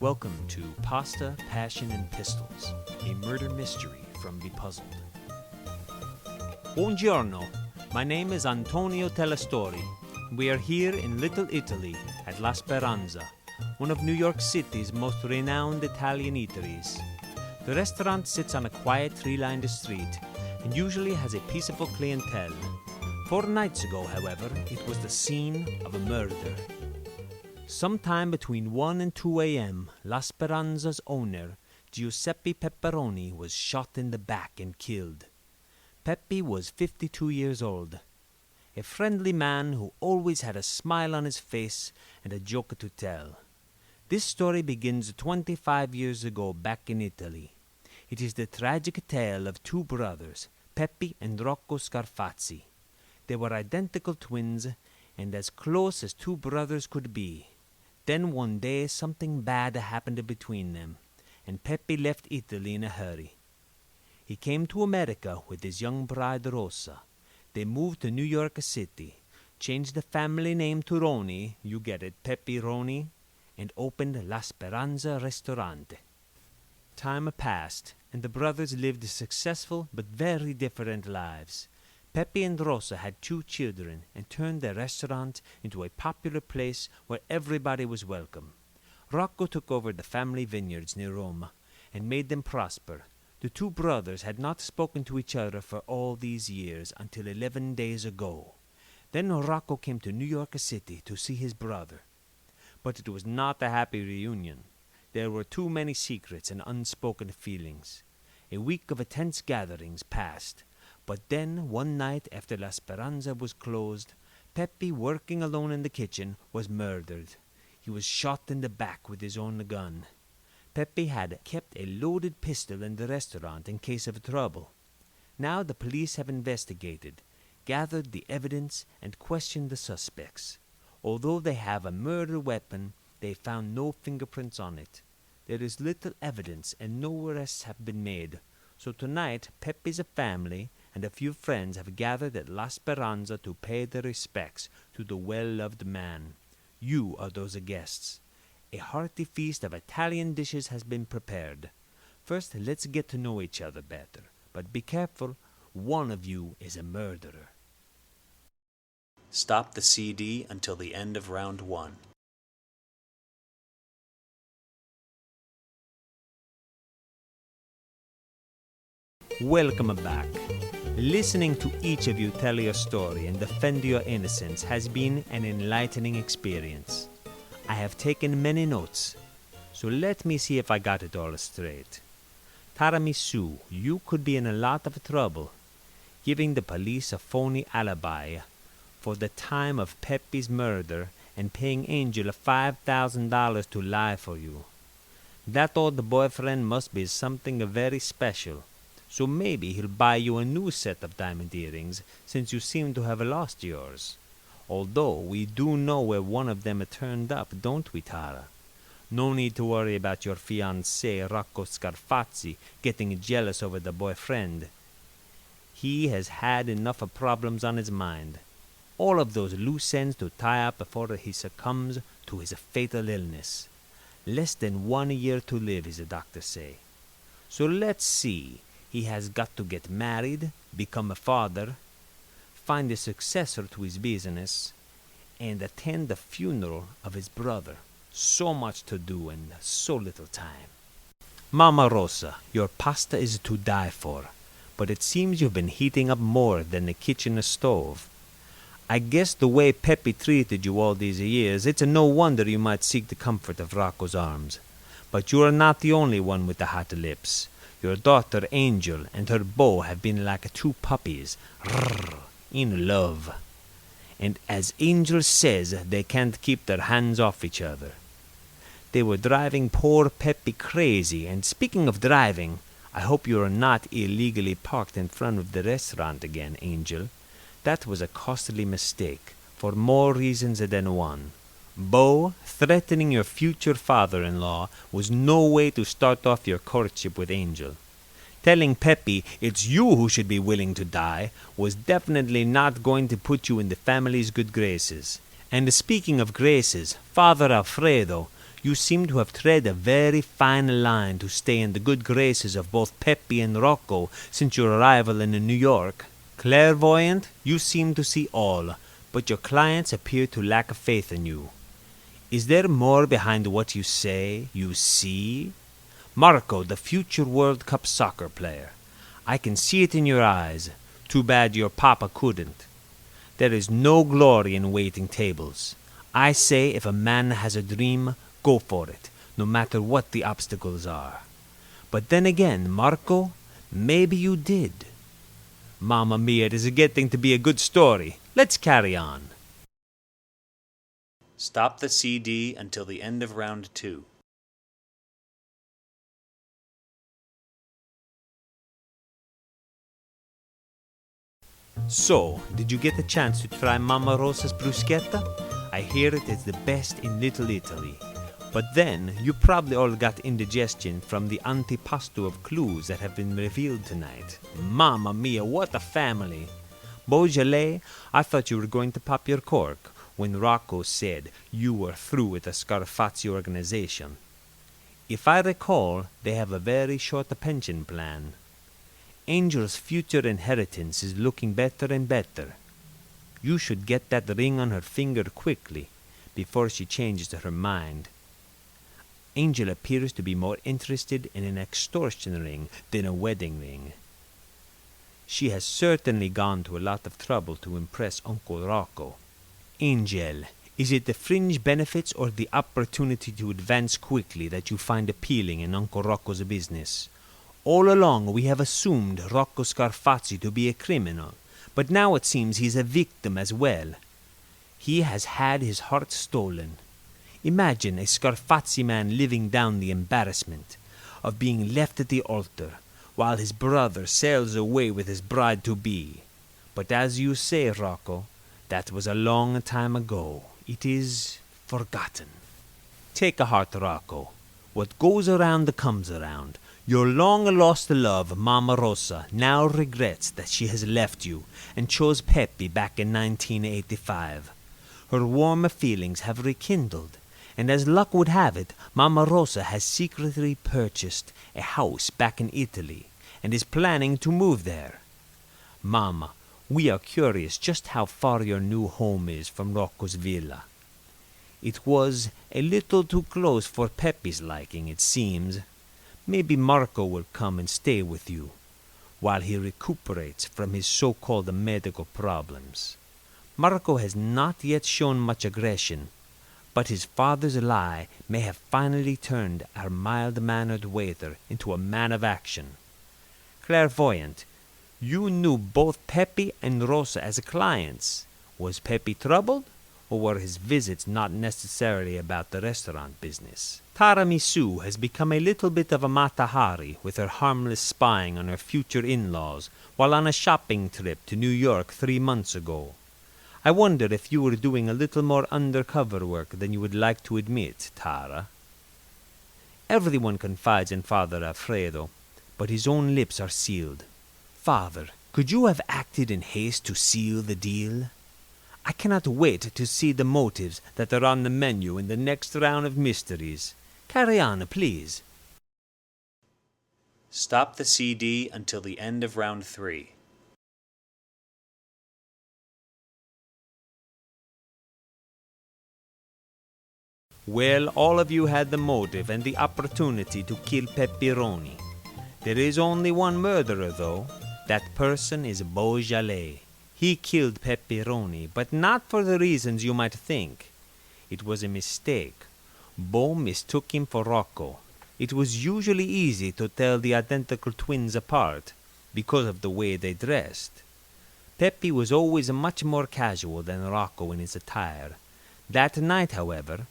Welcome to Pasta, Passion, and Pistols, a murder mystery from Bepuzzled. Buongiorno, my name is Antonio Telestori. We are here in Little Italy at La Speranza, one of New York City's most renowned Italian eateries. The restaurant sits on a quiet tree-lined street and usually has a peaceable clientele. 4 nights ago, however, it was the scene of a murder. Sometime between 1 and 2 a.m., La Speranza's owner, Giuseppe Pepperoni, was shot in the back and killed. Pepe was 52 years old, a friendly man who always had a smile on his face and a joke to tell. This story begins 25 years ago back in Italy. It is the tragic tale of 2 brothers, Pepe and Rocco Scarfazzi. They were identical twins and as close as 2 brothers could be. Then one day something bad happened between them, and Pepe left Italy in a hurry. He came to America with his young bride Rosa. They moved to New York City, changed the family name to Roni, you get it, Pepe Roni, and opened La Speranza Ristorante. Time passed, and the brothers lived successful but very different lives. Pepe and Rosa had 2 children and turned their restaurant into a popular place where everybody was welcome. Rocco took over the family vineyards near Roma and made them prosper. The 2 brothers had not spoken to each other for all these years until 11 days ago. Then Rocco came to New York City to see his brother. But it was not a happy reunion. There were too many secrets and unspoken feelings. A week of intense gatherings passed. But then, one night after La Speranza was closed, Pepe, working alone in the kitchen, was murdered. He was shot in the back with his own gun. Pepe had kept a loaded pistol in the restaurant in case of trouble. Now the police have investigated, gathered the evidence, and questioned the suspects. Although they have a murder weapon, they found no fingerprints on it. There is little evidence and no arrests have been made. So tonight, Pepe's family and a few friends have gathered at La Speranza to pay their respects to the well-loved man. You are those guests. A hearty feast of Italian dishes has been prepared. First, let's get to know each other better. But be careful, one of you is a murderer. Stop the CD until the end of round 1. Welcome back. Listening to each of you tell your story and defend your innocence has been an enlightening experience. I have taken many notes, so let me see if I got it all straight. Tiramisu, you could be in a lot of trouble, giving the police a phony alibi for the time of Pepe's murder and paying Angel $5,000 to lie for you. That old boyfriend must be something very special. So maybe he'll buy you a new set of diamond earrings since you seem to have lost yours. Although we do know where one of them turned up, don't we, Tara? No need to worry about your fiancé, Rocco Scarfazzi, getting jealous over the boyfriend. He has had enough of problems on his mind. All of those loose ends to tie up before he succumbs to his fatal illness. Less than 1 year to live, as the doctors say. So let's see. He has got to get married, become a father, find a successor to his business, and attend the funeral of his brother. So much to do and so little time. Mama Rosa, your pasta is to die for, but it seems you've been heating up more than the kitchen stove. I guess the way Pepe treated you all these years, it's no wonder you might seek the comfort of Rocco's arms. But you are not the only one with the hot lips. Your daughter Angel and her beau have been like 2 puppies, in love. And as Angel says, they can't keep their hands off each other. They were driving poor Pepe crazy, and speaking of driving, I hope you are not illegally parked in front of the restaurant again, Angel. That was a costly mistake, for more reasons than one. Beau, threatening your future father-in-law was no way to start off your courtship with Angel. Telling Pepe it's you who should be willing to die was definitely not going to put you in the family's good graces. And speaking of graces, Father Alfredo, You seem to have tread a very fine line to stay in the good graces of both Peppy and Rocco since your arrival in New York. Clairvoyant, you seem to see all, but your clients appear to lack faith in you. Is there more behind what you say you see? Marco, the future World Cup soccer player. I can see it in your eyes. Too bad your papa couldn't. There is no glory in waiting tables. I say if a man has a dream, go for it, no matter what the obstacles are. But then again, Marco, maybe you did. Mamma mia, it is getting to be a good story. Let's carry on. Stop the CD until the end of round 2. So, did you get a chance to try Mamma Rosa's bruschetta? I hear it is the best in Little Italy. But then, you probably all got indigestion from the antipasto of clues that have been revealed tonight. Mamma mia, what a family! Beaujolais, I thought you were going to pop your cork when Rocco said you were through with the Scarfazzi organization. If I recall, they have a very short pension plan. Angel's future inheritance is looking better and better. You should get that ring on her finger quickly, before she changes her mind. Angel appears to be more interested in an extortion ring than a wedding ring. She has certainly gone to a lot of trouble to impress Uncle Rocco. Angel, is it the fringe benefits or the opportunity to advance quickly that you find appealing in Uncle Rocco's business? All along we have assumed Rocco Scarfazzi to be a criminal, but now it seems he's a victim as well. He has had his heart stolen. Imagine a Scarfazzi man living down the embarrassment of being left at the altar while his brother sails away with his bride-to-be. But as you say, Rocco, that was a long time ago. It is forgotten. Take a heart, Rocco. What goes around comes around. Your long-lost love, Mamma Rosa, now regrets that she has left you and chose Peppy back in 1985. Her warm feelings have rekindled, and as luck would have it, Mamma Rosa has secretly purchased a house back in Italy and is planning to move there. Mamma, we are curious just how far your new home is from Rocco's villa. It was a little too close for Peppy's liking, it seems. Maybe Marco will come and stay with you, while he recuperates from his so-called medical problems. Marco has not yet shown much aggression, but his father's lie may have finally turned our mild-mannered waiter into a man of action. Clairvoyant, you knew both Peppy and Rosa as clients. Was Peppy troubled, or were his visits not necessarily about the restaurant business? Tiramisu has become a little bit of a Mata Hari with her harmless spying on her future in-laws while on a shopping trip to New York 3 months ago. I wonder if you were doing a little more undercover work than you would like to admit, Tara. Everyone confides in Father Alfredo, but his own lips are sealed. Father, could you have acted in haste to seal the deal? I cannot wait to see the motives that are on the menu in the next round of mysteries. Carry on, please. Stop the CD until the end of round 3. Well, all of you had the motive and the opportunity to kill Pepperoni. There is only one murderer, though. That person is Beaujolais. He killed Pepperoni, but not for the reasons you might think. It was a mistake. Beau mistook him for Rocco. It was usually easy to tell the identical twins apart, because of the way they dressed. Peppy was always much more casual than Rocco in his attire. That night, however,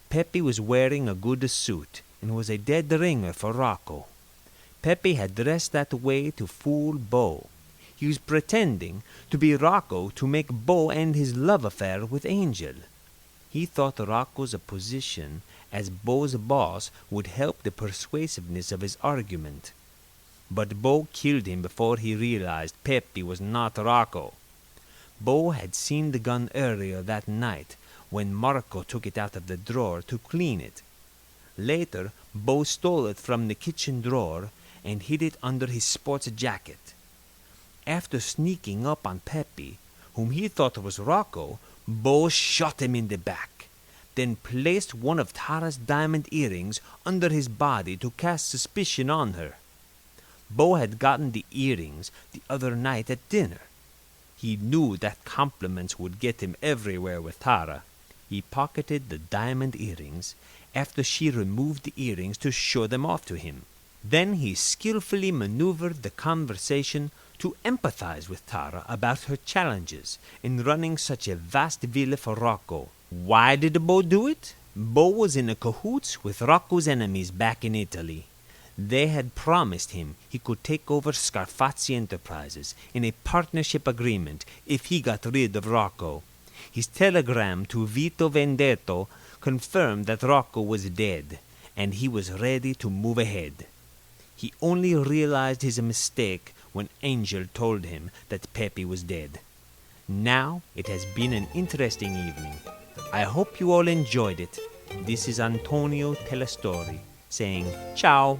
Peppy was wearing a good suit, and was a dead ringer for Rocco. Peppy had dressed that way to fool Beau. He was pretending to be Rocco to make Beau end his love affair with Angel. He thought Rocco's position as Beau's boss would help the persuasiveness of his argument. But Beau killed him before he realized Peppy was not Rocco. Beau had seen the gun earlier that night when Marco took it out of the drawer to clean it. Later, Bo stole it from the kitchen drawer and hid it under his sports jacket. After sneaking up on Pepe, whom he thought was Rocco, Bo shot him in the back, then placed one of Tara's diamond earrings under his body to cast suspicion on her. Bo had gotten the earrings the other night at dinner. He knew that compliments would get him everywhere with Tara. He pocketed the diamond earrings after she removed the earrings to show them off to him. Then he skillfully maneuvered the conversation to empathize with Tara about her challenges in running such a vast villa for Rocco. Why did Bo do it? Bo was in a cahoots with Rocco's enemies back in Italy. They had promised him he could take over Scarfazzi Enterprises in a partnership agreement if he got rid of Rocco. His telegram to Vito Vendetto confirmed that Rocco was dead, and he was ready to move ahead. He only realized his mistake when Angel told him that Pepe was dead. Now it has been an interesting evening. I hope you all enjoyed it. This is Antonio Telestori saying ciao.